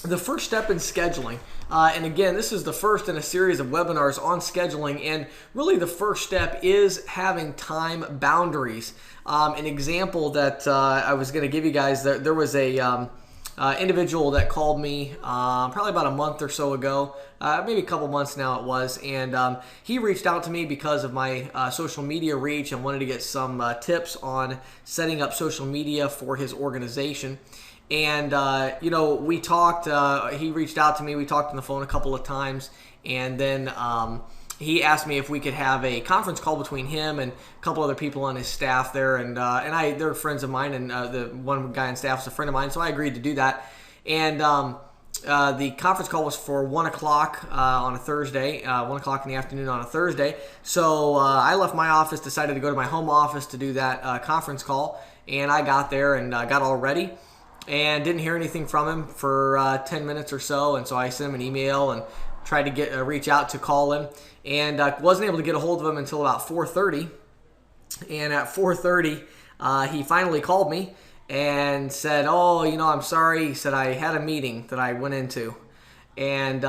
The first step in scheduling, and again, this is the first in a series of webinars on scheduling, and really the first step is having time boundaries. An example that I was going to give you guys, there was a individual that called me probably about a month or so ago, maybe a couple months now it was, and he reached out to me because of my social media reach and wanted to get some tips on setting up social media for his organization. And, we talked, he reached out to me, we talked on the phone a couple of times, and then he asked me if we could have a conference call between him and a couple other people on his staff there, and they're friends of mine, and the one guy on staff is a friend of mine, so I agreed to do that. And the conference call was for 1 o'clock on a Thursday, 1 o'clock in the afternoon on a Thursday. So I left my office, decided to go to my home office to do that conference call, and I got there and got all ready. And didn't hear anything from him for 10 minutes or so, and so I sent him an email and tried to reach out to call him, and wasn't able to get a hold of him until about 4:30. And at 4:30, he finally called me and said, "Oh, I'm sorry." He said, "I had a meeting that I went into," and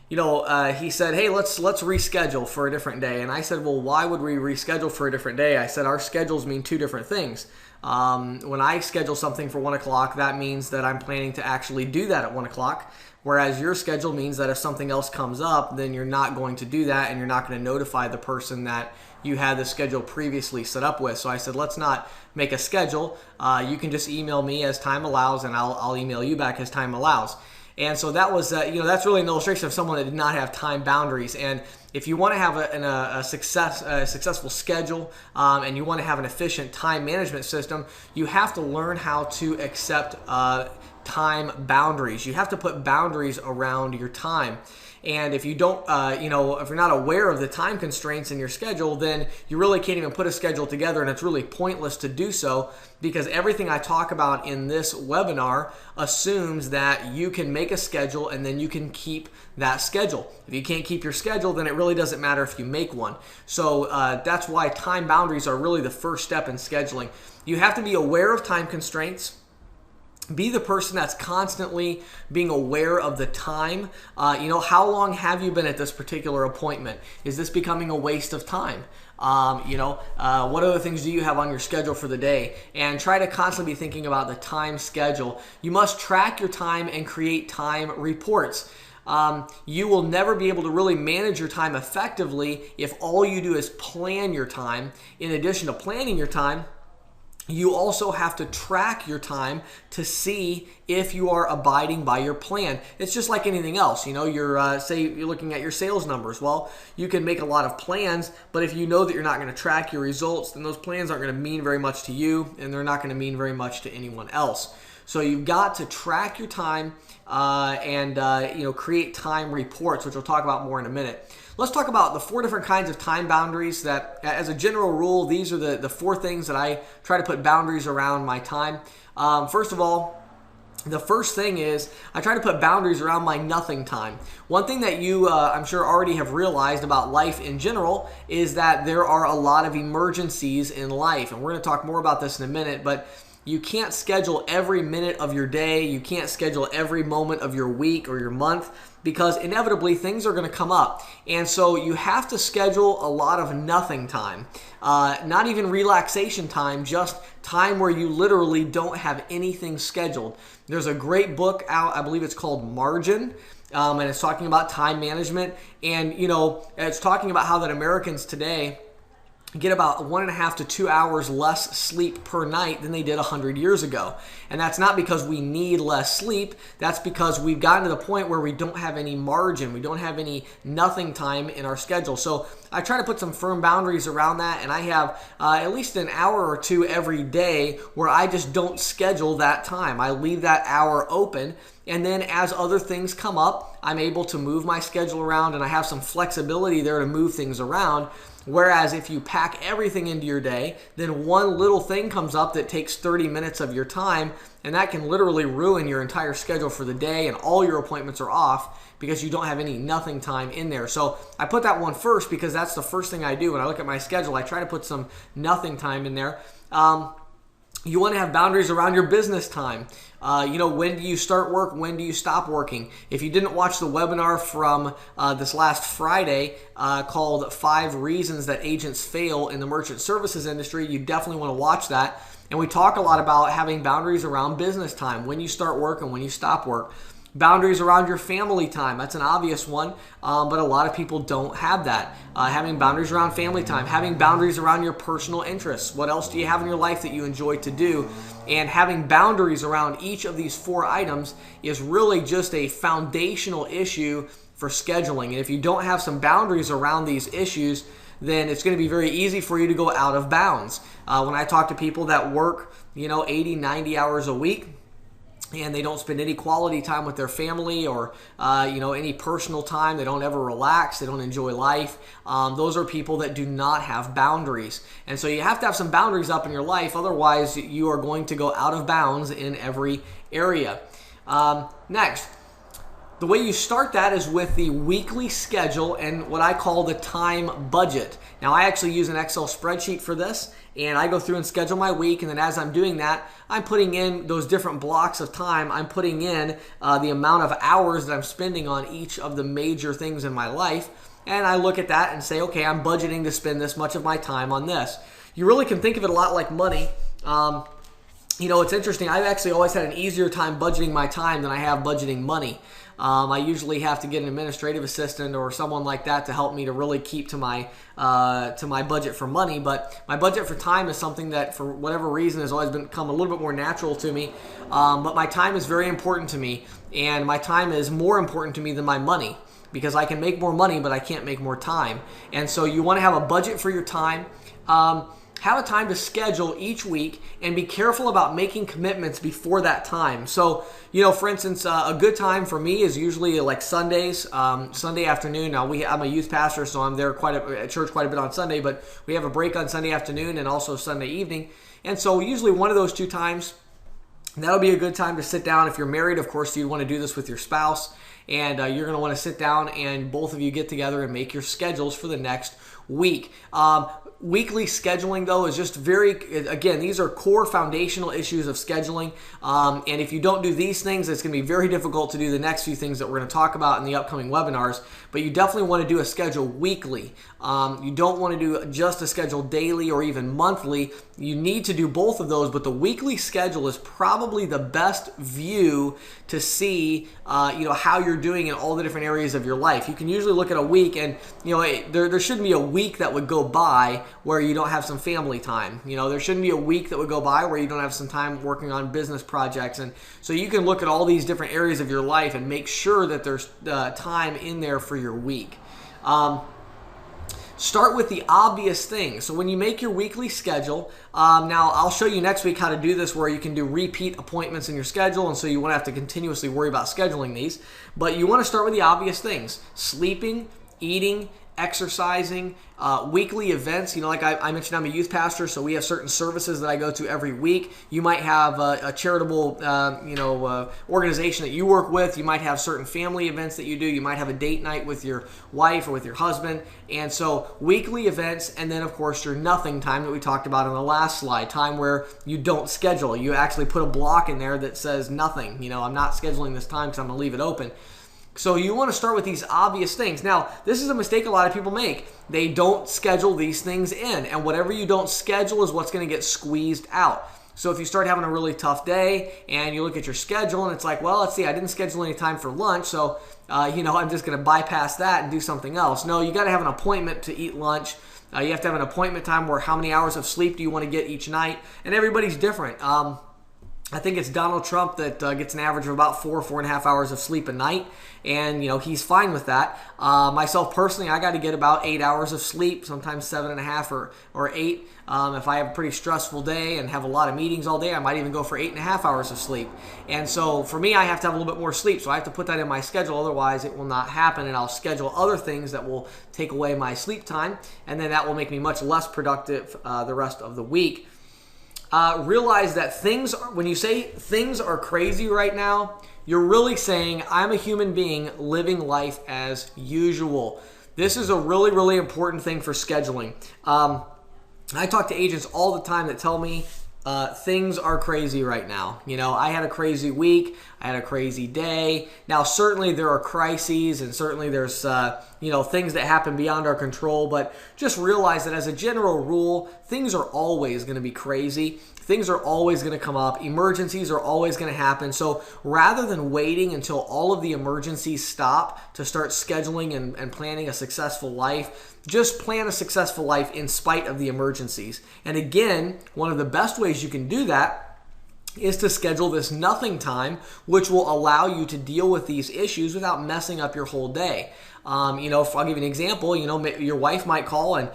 he said, "Hey, let's reschedule for a different day." And I said, "Well, why would we reschedule for a different day?" I said, "Our schedules mean two different things. When I schedule something for 1 o'clock, that means that I'm planning to actually do that at 1 o'clock. Whereas your schedule means that if something else comes up, then you're not going to do that, and you're not going to notify the person that you had the schedule previously set up with." So I said, "Let's not make a schedule. You can just email me as time allows, and I'll email you back as time allows." And so that was, that's really an illustration of someone that did not have time boundaries. And if you want to have a successful schedule and you want to have an efficient time management system, you have to learn how to accept time boundaries. You have to put boundaries around your time. And if you don't, if you're not aware of the time constraints in your schedule, then you really can't even put a schedule together, and it's really pointless to do so, because everything I talk about in this webinar assumes that you can make a schedule and then you can keep that schedule. If you can't keep your schedule, then it really doesn't matter if you make one. So that's why time boundaries are really the first step in scheduling. You have to be aware of time constraints. Be the person that's constantly being aware of the time. How long have you been at this particular appointment? Is this becoming a waste of time? What other things do you have on your schedule for the day? And try to constantly be thinking about the time schedule. You must track your time and create time reports. You will never be able to really manage your time effectively if all you do is plan your time. In addition to planning your time, you also have to track your time to see if you are abiding by your plan. It's just like anything else. Say you're looking at your sales numbers. Well, you can make a lot of plans, but if you know that you're not going to track your results, then those plans aren't going to mean very much to you, and they're not going to mean very much to anyone else. So you've got to track your time and create time reports, which we'll talk about more in a minute. Let's talk about the 4 different kinds of time boundaries that, as a general rule, these are the 4 things that I try to put boundaries around my time. First of all, the first thing is I try to put boundaries around my nothing time. One thing that you, I'm sure, already have realized about life in general is that there are a lot of emergencies in life. And we're going to talk more about this in a minute, but you can't schedule every minute of your day. You can't schedule every moment of your week or your month, because inevitably things are going to come up. And so you have to schedule a lot of nothing time. Not even relaxation time, just time where you literally don't have anything scheduled. There's a great book out, I believe it's called Margin, and it's talking about time management. And, it's talking about how that Americans today get about 1.5 to 2 hours less sleep per night than they did 100 years ago. And that's not because we need less sleep. That's because we've gotten to the point where we don't have any margin. We don't have any nothing time in our schedule. So I try to put some firm boundaries around that, and I have at least an hour or two every day where I just don't schedule that time. I leave that hour open, and then as other things come up, I'm able to move my schedule around, and I have some flexibility there to move things around. Whereas if you pack everything into your day, then one little thing comes up that takes 30 minutes of your time, and that can literally ruin your entire schedule for the day, and all your appointments are off because you don't have any nothing time in there. So I put that one first because that's the first thing I do when I look at my schedule. I try to put some nothing time in there. You want to have boundaries around your business time. When do you start work? When do you stop working? If you didn't watch the webinar from this last Friday called 5 Reasons That Agents Fail in the Merchant Services Industry, you definitely want to watch that. And we talk a lot about having boundaries around business time, when you start work and when you stop work. Boundaries around your family time. That's an obvious one, but a lot of people don't have that. Having boundaries around family time. Having boundaries around your personal interests. What else do you have in your life that you enjoy to do? And having boundaries around each of these 4 items is really just a foundational issue for scheduling. And if you don't have some boundaries around these issues, then it's going to be very easy for you to go out of bounds. When I talk to people that work, 80, 90 hours a week, and they don't spend any quality time with their family or any personal time, they don't ever relax, they don't enjoy life. Those are people that do not have boundaries. And so you have to have some boundaries up in your life, otherwise you are going to go out of bounds in every area. Next, the way you start that is with the weekly schedule and what I call the time budget. Now, I actually use an Excel spreadsheet for this, and I go through and schedule my week, and then as I'm doing that, I'm putting in those different blocks of time. I'm putting in the amount of hours that I'm spending on each of the major things in my life, and I look at that and say, okay, I'm budgeting to spend this much of my time on this. You really can think of it a lot like money. It's interesting. I've actually always had an easier time budgeting my time than I have budgeting money. I usually have to get an administrative assistant or someone like that to help me to really keep to my budget for money. But my budget for time is something that, for whatever reason, has always become a little bit more natural to me. But my time is very important to me, and my time is more important to me than my money, because I can make more money, but I can't make more time. And so you want to have a budget for your time. Have a time to schedule each week, and be careful about making commitments before that time. So, for instance, a good time for me is usually like Sundays, Sunday afternoon. Now, I'm a youth pastor, so I'm there at church quite a bit on Sunday, but we have a break on Sunday afternoon and also Sunday evening. And so usually one of those 2 times, that'll be a good time to sit down. If you're married, of course, you'd want to do this with your spouse, and you're going to want to sit down and both of you get together and make your schedules for the next week. Weekly scheduling, though, is just again, these are core foundational issues of scheduling. And if you don't do these things, it's going to be very difficult to do the next few things that we're going to talk about in the upcoming webinars. But you definitely want to do a schedule weekly. You don't want to do just a schedule daily or even monthly. You need to do both of those, but the weekly schedule is probably the best view to see how you're doing in all the different areas of your life. You can usually look at a week, and there shouldn't be a week that would go by where you don't have some family time. There shouldn't be a week that would go by where you don't have some time working on business projects. And so you can look at all these different areas of your life and make sure that there's time in there for your week. Start with the obvious things. So when you make your weekly schedule, now I'll show you next week how to do this, where you can do repeat appointments in your schedule, and so you won't have to continuously worry about scheduling these. But you want to start with the obvious things: sleeping, eating, exercising, weekly events. Like I mentioned, I'm a youth pastor, so we have certain services that I go to every week. You might have a charitable, organization that you work with. You might have certain family events that you do. You might have a date night with your wife or with your husband. And so weekly events, and then of course your nothing time that we talked about on the last slide, time where you don't schedule. You actually put a block in there that says nothing. I'm not scheduling this time because I'm going to leave it open. So you want to start with these obvious things. Now, this is a mistake a lot of people make. They don't schedule these things in, and whatever you don't schedule is what's going to get squeezed out. So if you start having a really tough day and you look at your schedule and it's like, well, let's see, I didn't schedule any time for lunch, so I'm just going to bypass that and do something else. No, you got to have an appointment to eat lunch. You have to have an appointment time where how many hours of sleep do you want to get each night, and everybody's different. I think it's Donald Trump that gets an average of about 4.5 hours of sleep a night, and he's fine with that. Myself personally, I got to get about 8 hours of sleep, sometimes 7.5 or 8. If I have a pretty stressful day and have a lot of meetings all day, I might even go for 8.5 hours of sleep. And so for me, I have to have a little bit more sleep, so I have to put that in my schedule, otherwise it will not happen, and I'll schedule other things that will take away my sleep time, and then that will make me much less productive the rest of the week. Realize that when you say things are crazy right now, you're really saying I'm a human being living life as usual. This is a really, really important thing for scheduling. I talk to agents all the time that tell me things are crazy right now. I had a crazy week. I had a crazy day. Now, certainly there are crises, and certainly there's things that happen beyond our control, but just realize that as a general rule, things are always going to be crazy. Things are always going to come up. Emergencies are always going to happen. So rather than waiting until all of the emergencies stop to start scheduling and planning a successful life, just plan a successful life in spite of the emergencies. And again, one of the best ways you can do that is to schedule this nothing time, which will allow you to deal with these issues without messing up your whole day. I'll give you an example. Your wife might call and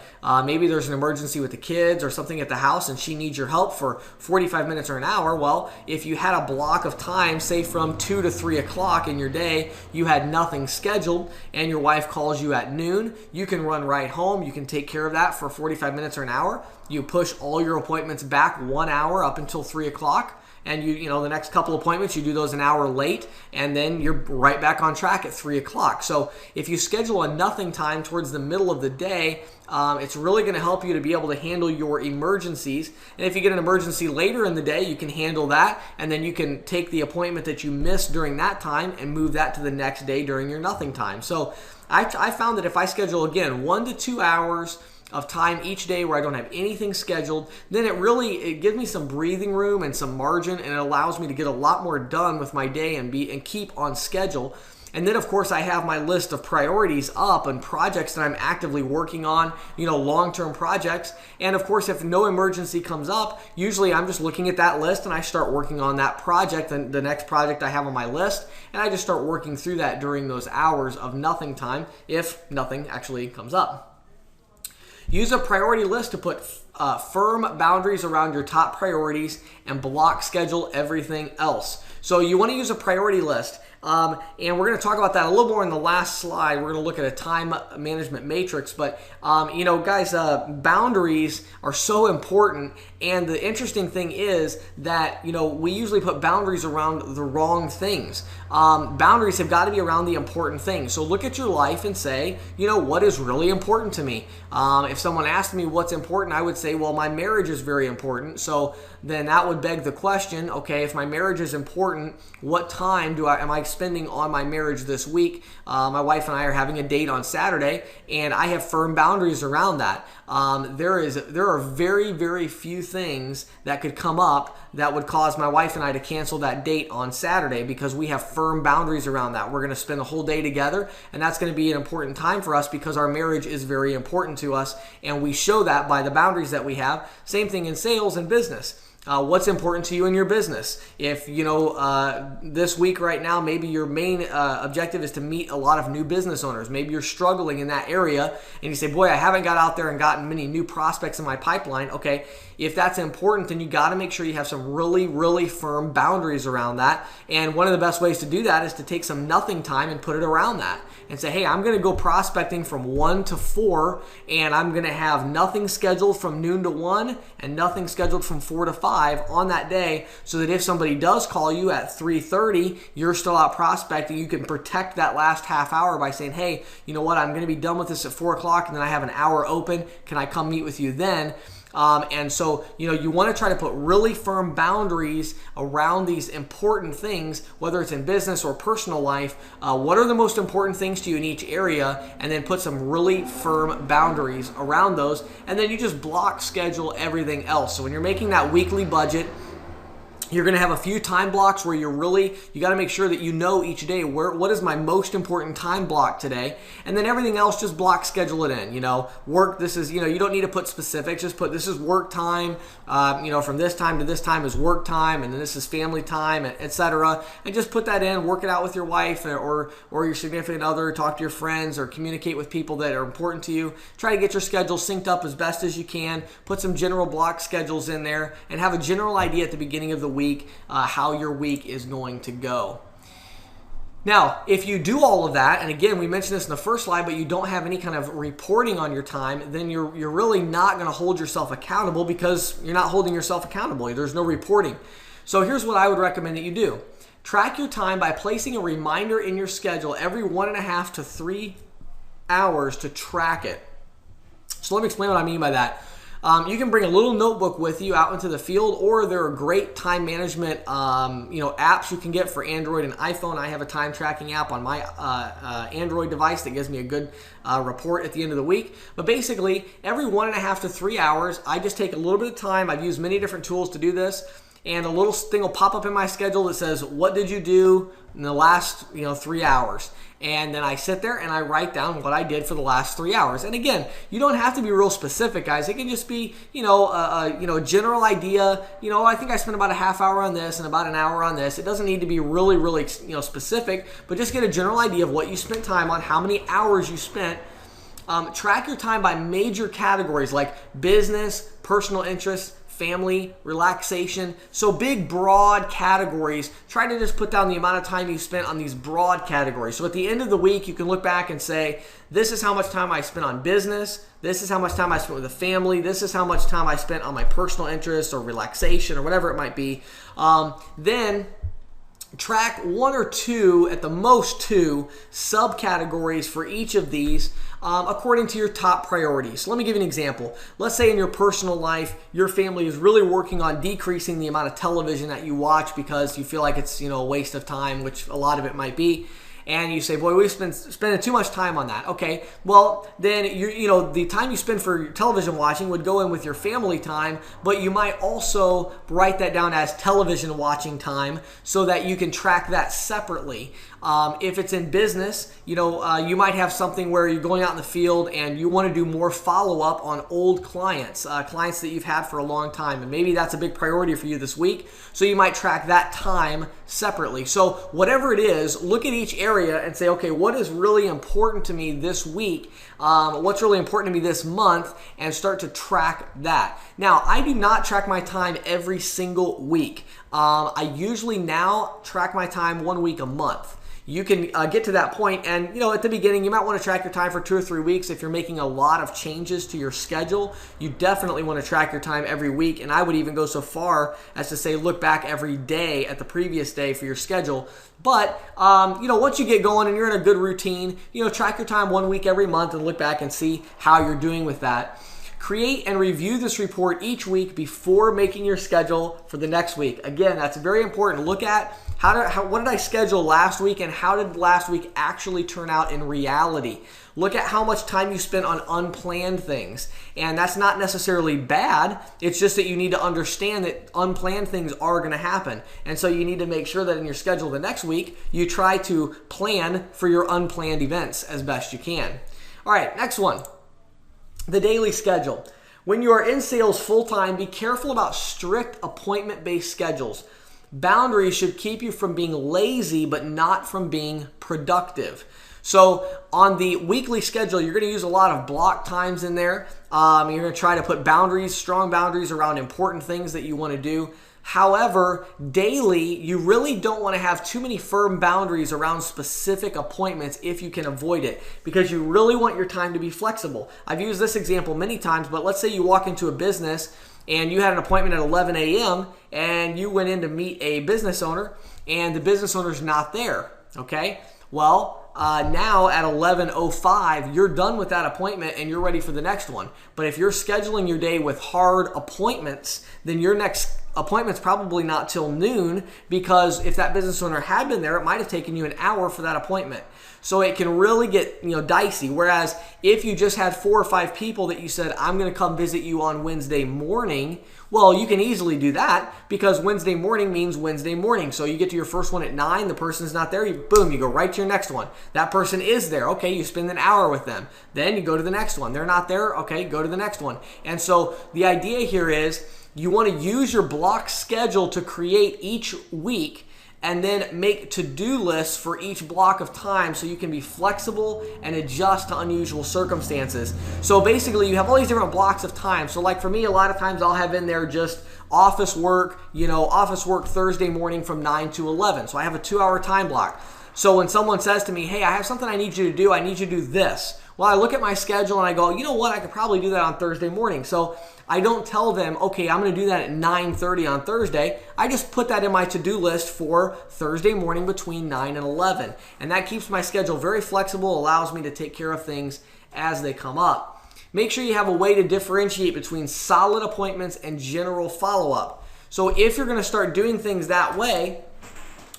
maybe there's an emergency with the kids or something at the house and she needs your help for 45 minutes or an hour. Well, if you had a block of time, say from 2 to 3 o'clock in your day, you had nothing scheduled and your wife calls you at noon, you can run right home. You can take care of that for 45 minutes or an hour. You push all your appointments back 1 hour up until 3 o'clock. And the next couple appointments, you do those an hour late, and then you're right back on track at 3 o'clock. So if you schedule a nothing time towards the middle of the day, it's really going to help you to be able to handle your emergencies. And if you get an emergency later in the day, you can handle that, and then you can take the appointment that you missed during that time and move that to the next day during your nothing time. So I found that if I schedule, again, 1 to 2 hours of time each day where I don't have anything scheduled, then it gives me some breathing room and some margin, and it allows me to get a lot more done with my day and keep on schedule. And then, of course, I have my list of priorities up and projects that I'm actively working on, long-term projects. And, of course, if no emergency comes up, usually I'm just looking at that list and I start working on that project, and the next project I have on my list, and I just start working through that during those hours of nothing time if nothing actually comes up. Use a priority list to put firm boundaries around your top priorities and block schedule everything else. So you want to use a priority list. And we're going to talk about that a little more in the last slide. We're going to look at a time management matrix. But, guys, boundaries are so important. And the interesting thing is that, we usually put boundaries around the wrong things. Boundaries have got to be around the important things. So look at your life and say, what is really important to me? If someone asked me what's important, I would say, well, my marriage is very important. So then that would beg the question, okay, if my marriage is important, what time am I spending on my marriage this week? My wife and I are having a date on Saturday, and I have firm boundaries around that. There are very, very few things that could come up that would cause my wife and I to cancel that date on Saturday because we have firm boundaries around that. We're going to spend the whole day together, and that's going to be an important time for us because our marriage is very important to us, and we show that by the boundaries that we have. Same thing in sales and business. What's important to you in your business? If, this week right now, maybe your main objective is to meet a lot of new business owners. Maybe you're struggling in that area and you say, boy, I haven't got out there and gotten many new prospects in my pipeline. Okay, if that's important, then you got to make sure you have some really, really firm boundaries around that. And one of the best ways to do that is to take some nothing time and put it around that and say, hey, I'm going to go prospecting from 1 to 4, and I'm going to have nothing scheduled from noon to 1 and nothing scheduled from 4 to 5 on that day, so that if somebody does call you at 3:30, you're still out prospecting. You can protect that last half hour by saying, hey, you know what, I'm going to be done with this at 4 o'clock, and then I have an hour open. Can I come meet with you then? And so, you want to try to put really firm boundaries around these important things, whether it's in business or personal life. What are the most important things to you in each area? And then put some really firm boundaries around those. And then you just block schedule everything else. So when you're making that weekly budget, you're going to have a few time blocks where you got to make sure that each day what is my most important time block today, and then everything else just block schedule it in. Work, this is, you don't need to put specifics, just put this is work time, from this time to this time is work time, and then this is family time, etc. And just put that in, work it out with your wife or your significant other, talk to your friends or communicate with people that are important to you. Try to get your schedule synced up as best as you can, put some general block schedules in there, and have a general idea at the beginning of the week how your week is going to go. Now, if you do all of that, and again, we mentioned this in the first slide, but you don't have any kind of reporting on your time, then you're really not going to hold yourself accountable because you're not holding yourself accountable. There's no reporting. So here's what I would recommend that you do. Track your time by placing a reminder in your schedule every 1.5 to 3 hours to track it. So let me explain what I mean by that. You can bring a little notebook with you out into the field, or there are great time management apps you can get for Android and iPhone. I have a time tracking app on my Android device that gives me a good report at the end of the week. But basically, every 1.5 to 3 hours, I just take a little bit of time. I've used many different tools to do this, and a little thing will pop up in my schedule that says, what did you do in the last 3 hours? And then I sit there and I write down what I did for the last 3 hours. And again, you don't have to be real specific, guys. It can just be, a general idea. I think I spent about a half hour on this and about an hour on this. It doesn't need to be really, really, specific, but just get a general idea of what you spent time on, how many hours you spent. Track your time by major categories like business, personal interests, family, relaxation. So big, broad categories. Try to just put down the amount of time you spent on these broad categories. So at the end of the week, you can look back and say, this is how much time I spent on business. This is how much time I spent with the family. This is how much time I spent on my personal interests or relaxation or whatever it might be. Then track 1 or 2, at the most 2, subcategories for each of these according to your top priorities. So let me give you an example. Let's say in your personal life, your family is really working on decreasing the amount of television that you watch because you feel like it's a waste of time, which a lot of it might be. And you say, boy, we've spending too much time on that. Okay, well, then the time you spend for your television watching would go in with your family time, but you might also write that down as television watching time so that you can track that separately. If it's in business, you might have something where you're going out in the field and you want to do more follow-up on old clients, clients that you've had for a long time, and maybe that's a big priority for you this week, so you might track that time separately. So whatever it is, look at each area and say, okay, what is really important to me this week? What's really important to me this month? And start to track that. Now, I do not track my time every single week. I usually now track my time 1 week a month. You can get to that point, and at the beginning you might want to track your time for 2 or 3 weeks. If you're making a lot of changes to your schedule, you definitely want to track your time every week, and I would even go so far as to say look back every day at the previous day for your schedule. But once you get going and you're in a good routine, track your time 1 week every month and look back and see how you're doing with that. Create and review this report each week before making your schedule for the next week. Again, that's very important. Look at what did I schedule last week, and how did last week actually turn out in reality? Look at how much time you spent on unplanned things. And that's not necessarily bad. It's just that you need to understand that unplanned things are going to happen. And so you need to make sure that in your schedule the next week, you try to plan for your unplanned events as best you can. All right, next one. The daily schedule. When you are in sales full-time, be careful about strict appointment-based schedules. Boundaries should keep you from being lazy, but not from being productive. So on the weekly schedule, you're going to use a lot of block times in there. You're going to try to put boundaries, strong boundaries around important things that you want to do. However, daily, you really don't want to have too many firm boundaries around specific appointments if you can avoid it, because you really want your time to be flexible. I've used this example many times, but let's say you walk into a business and you had an appointment at 11 a.m. and you went in to meet a business owner and the business owner's not there, okay? Well, now at 11:05, you're done with that appointment and you're ready for the next one. But if you're scheduling your day with hard appointments, then your next appointment's probably not till noon, because if that business owner had been there, it might have taken you an hour for that appointment. So it can really get dicey. Whereas if you just had 4 or 5 people that you said, I'm going to come visit you on Wednesday morning, well, you can easily do that, because Wednesday morning means Wednesday morning. So you get to your first one at 9, the person's not there, boom, you go right to your next one. That person is there, okay, you spend an hour with them. Then you go to the next one. They're not there, okay, go to the next one. And so the idea here is you want to use your block schedule to create each week, and then make to-do lists for each block of time so you can be flexible and adjust to unusual circumstances. So basically you have all these different blocks of time. So like for me, a lot of times I'll have in there just office work, office work Thursday morning from 9 to 11. So I have a 2-hour time block. So when someone says to me, hey, I have something I need you to do, I need you to do this. Well, I look at my schedule and I go, you know what, I could probably do that on Thursday morning. So I don't tell them, okay, I'm going to do that at 9:30 on Thursday. I just put that in my to-do list for Thursday morning between 9 and 11. And that keeps my schedule very flexible, allows me to take care of things as they come up. make sure you have a way to differentiate between solid appointments and general follow-up. So if you're going to start doing things that way,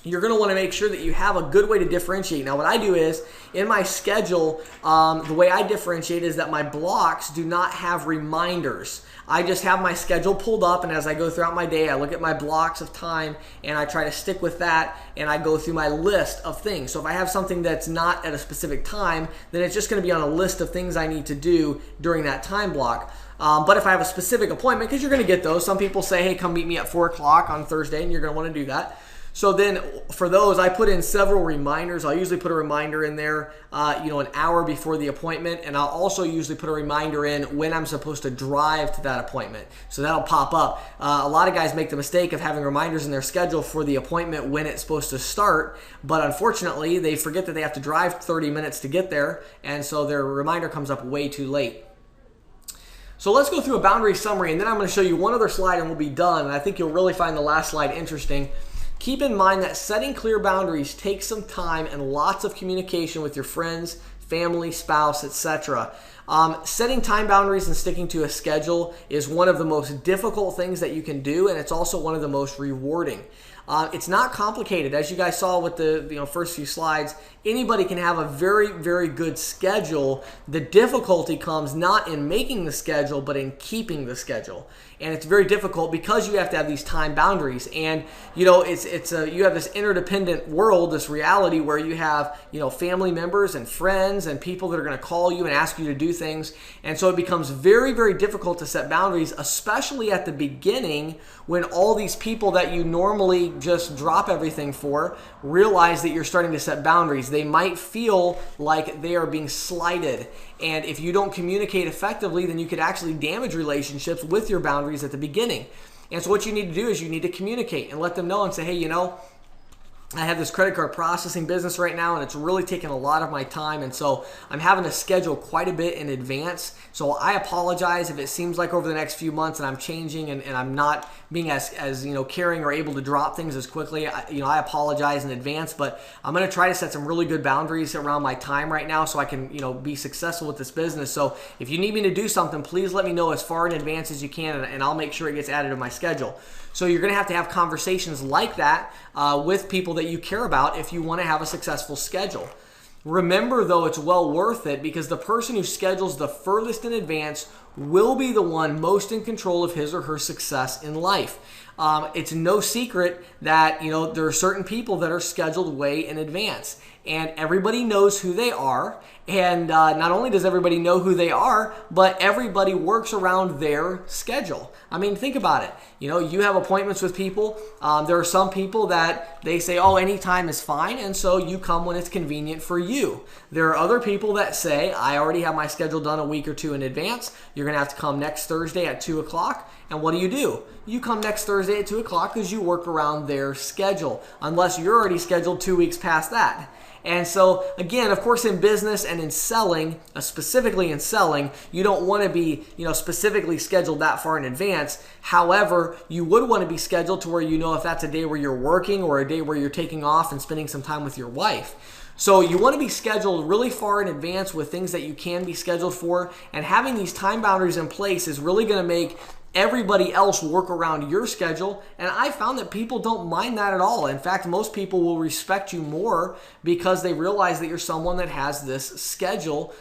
you're going to want to make sure that you have a good way to differentiate. Now, what I do is, in my schedule, the way I differentiate is that my blocks do not have reminders. I just have my schedule pulled up, and as I go throughout my day, I look at my blocks of time, and I try to stick with that, and I go through my list of things. So if I have something that's not at a specific time, then it's just going to be on a list of things I need to do during that time block. But if I have a specific appointment, because you're going to get those, some people say, hey, come meet me at 4 o'clock on Thursday, and you're going to want to do that. So then for those, I put in several reminders. I'll usually put a reminder in there, an hour before the appointment, and I'll also usually put a reminder in when I'm supposed to drive to that appointment. So that'll pop up. A lot of guys make the mistake of having reminders in their schedule for the appointment when it's supposed to start, but unfortunately, they forget that they have to drive 30 minutes to get there, and so their reminder comes up way too late. So let's go through a boundary summary, and then I'm going to show you one other slide and we'll be done. And I think you'll really find the last slide interesting. Keep in mind that setting clear boundaries takes some time and lots of communication with your friends, family, spouse, etc. Setting time boundaries and sticking to a schedule is one of the most difficult things that you can do, and it's also one of the most rewarding. It's not complicated. As you guys saw with the first few slides, anybody can have a very, very good schedule. The difficulty comes not in making the schedule, but in keeping the schedule. And it's very difficult because you have to have these time boundaries. And you have this interdependent world, this reality where you have family members and friends and people that are going to call you and ask you to do things. And so it becomes very, very difficult to set boundaries, especially at the beginning when all these people that you normally just drop everything for realize that you're starting to set boundaries. They might feel like they are being slighted. And if you don't communicate effectively, then you could actually damage relationships with your boundaries at the beginning. And so what you need to do is you need to communicate and let them know and say, hey, I have this credit card processing business right now, and it's really taking a lot of my time, and so I'm having to schedule quite a bit in advance. So I apologize if it seems like over the next few months that I'm changing and I'm not being as caring or able to drop things as quickly. I apologize in advance, but I'm going to try to set some really good boundaries around my time right now so I can be successful with this business. So if you need me to do something, please let me know as far in advance as you can, and I'll make sure it gets added to my schedule. So you're going to have conversations like that with people that you care about if you want to have a successful schedule. Remember, though, it's well worth it because the person who schedules the furthest in advance will be the one most in control of his or her success in life. It's no secret that there are certain people that are scheduled way in advance, and everybody knows who they are. And not only does everybody know who they are, but everybody works around their schedule. I mean, think about it. You have appointments with people. There are some people that they say, oh, any time is fine, and so you come when it's convenient for you. There are other people that say, I already have my schedule done a week or two in advance. You're going to have to come next Thursday at 2 o'clock. And what do? You come next Thursday at 2 o'clock because you work around their schedule, unless you're already scheduled 2 weeks past that. And so, again, of course, in business and in selling, specifically in selling, you don't want to be, specifically scheduled that far in advance. However, you would want to be scheduled to where if that's a day where you're working or a day where you're taking off and spending some time with your wife. So you want to be scheduled really far in advance with things that you can be scheduled for. And having these time boundaries in place is really going to make everybody else work around your schedule, and I found that people don't mind that at all. In fact, most people will respect you more because they realize that you're someone that has this schedule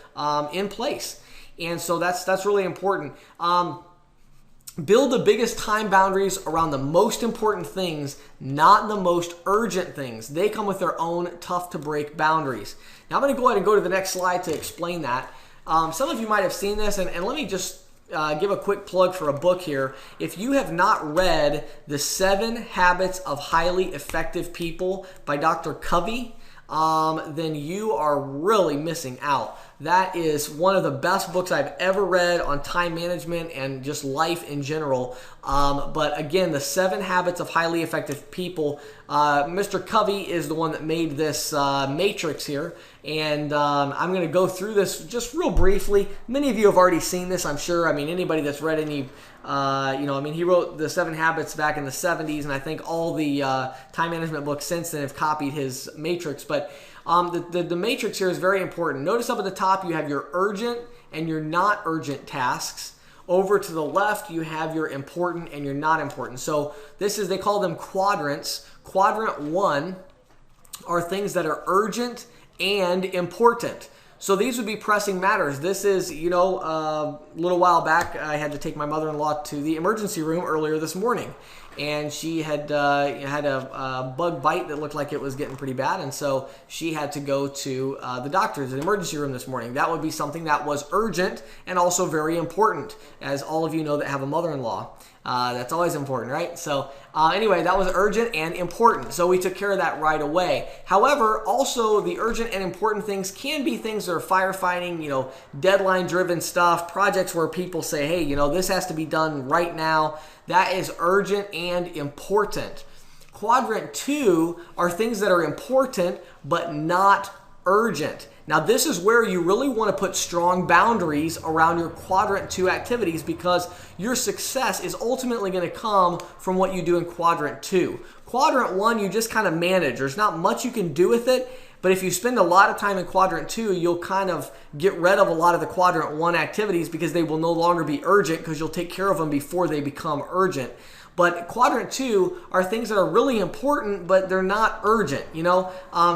in place. And so that's really important. Build the biggest time boundaries around the most important things, not the most urgent things. They come with their own tough to break boundaries. Now I'm going to go ahead and go to the next slide to explain that. Some of you might have seen this, and let me just give a quick plug for a book here. If you have not read The 7 Habits of Highly Effective People by Dr. Covey, then you are really missing out. That is one of the best books I've ever read on time management and just life in general. But again, The 7 Habits of Highly Effective People, Mr. Covey is the one that made this matrix here. And I'm going to go through this just real briefly. Many of you have already seen this, I'm sure. I mean, anybody that's read any, he wrote the 7 Habits back in the 70s, and I think all the time management books since then have copied his matrix. But the matrix here is very important. Notice up at the top you have your urgent and your not urgent tasks. Over to the left, you have your important and your not important. So they call them quadrants. Quadrant 1 are things that are urgent and important. So these would be pressing matters. This is, a little while back, I had to take my mother-in-law to the emergency room earlier this morning. And she had had a bug bite that looked like it was getting pretty bad. And so she had to go to the doctor's, the emergency room this morning. That would be something that was urgent and also very important, as all of you know that have a mother-in-law. That's always important, right? So anyway, that was urgent and important. So we took care of that right away. However, also the urgent and important things can be things that are firefighting, deadline-driven stuff, projects where people say, hey, this has to be done right now. That is urgent and important. Quadrant 2 are things that are important but not urgent. Now, this is where you really want to put strong boundaries around your quadrant 2 activities, because your success is ultimately going to come from what you do in quadrant 2. Quadrant 1, you just kind of manage. There's not much you can do with it, but if you spend a lot of time in quadrant 2, you'll kind of get rid of a lot of the quadrant 1 activities because they will no longer be urgent, because you'll take care of them before they become urgent. But quadrant 2 are things that are really important, but they're not urgent.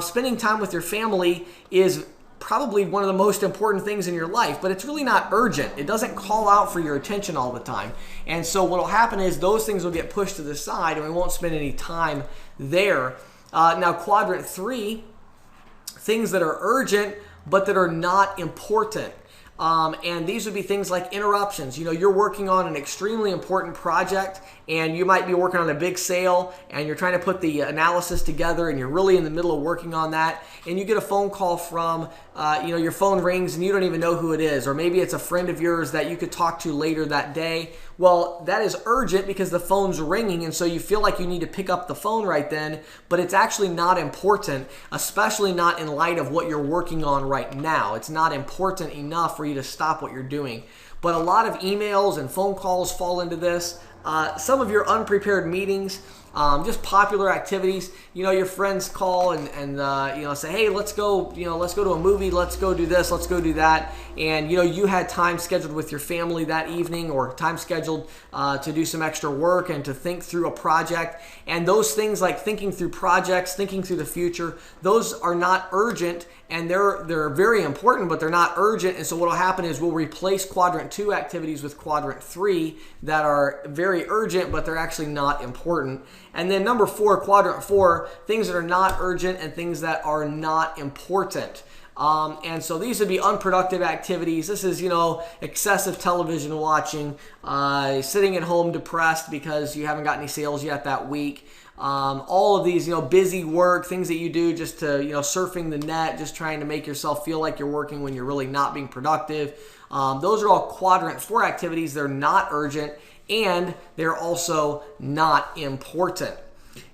Spending time with your family is probably one of the most important things in your life, but it's really not urgent. It doesn't call out for your attention all the time. And so what will happen is those things will get pushed to the side and we won't spend any time there. Now, quadrant 3, things that are urgent, but that are not important. And these would be things like interruptions. You're working on an extremely important project, and you might be working on a big sale, and you're trying to put the analysis together, and you're really in the middle of working on that, and you get a phone call from, your phone rings, and you don't even know who it is, or maybe it's a friend of yours that you could talk to later that day. Well, that is urgent because the phone's ringing, and so you feel like you need to pick up the phone right then, but it's actually not important, especially not in light of what you're working on right now. It's not important enough for you to stop what you're doing. But a lot of emails and phone calls fall into this. Some of your unprepared meetings, just popular activities. Your friends call and say, hey, let's go to a movie, let's go do this, let's go do that. And you had time scheduled with your family that evening, or time scheduled to do some extra work and to think through a project. And those things, like thinking through projects, thinking through the future, those are not urgent, and they're very important, but they're not urgent. And so what will happen is we'll replace quadrant 2 activities with quadrant 3 that are very urgent, but they're actually not important. And then number 4, quadrant 4, things that are not urgent and things that are not important. And so these would be unproductive activities. This is, excessive television watching, sitting at home depressed because you haven't got any sales yet that week. All of these, busy work, things that you do just to, surfing the net, just trying to make yourself feel like you're working when you're really not being productive. Those are all quadrant 4 activities. They're not urgent, and they're also not important.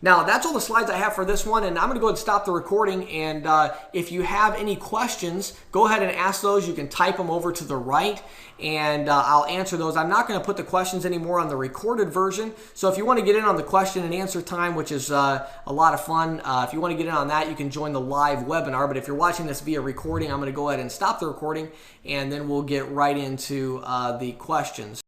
Now, that's all the slides I have for this one, and I'm going to go ahead and stop the recording. And if you have any questions, go ahead and ask those. You can type them over to the right, and I'll answer those. I'm not going to put the questions anymore on the recorded version. So if you want to get in on the question and answer time, which is a lot of fun, if you want to get in on that, you can join the live webinar. But if you're watching this via recording, I'm going to go ahead and stop the recording, and then we'll get right into the questions.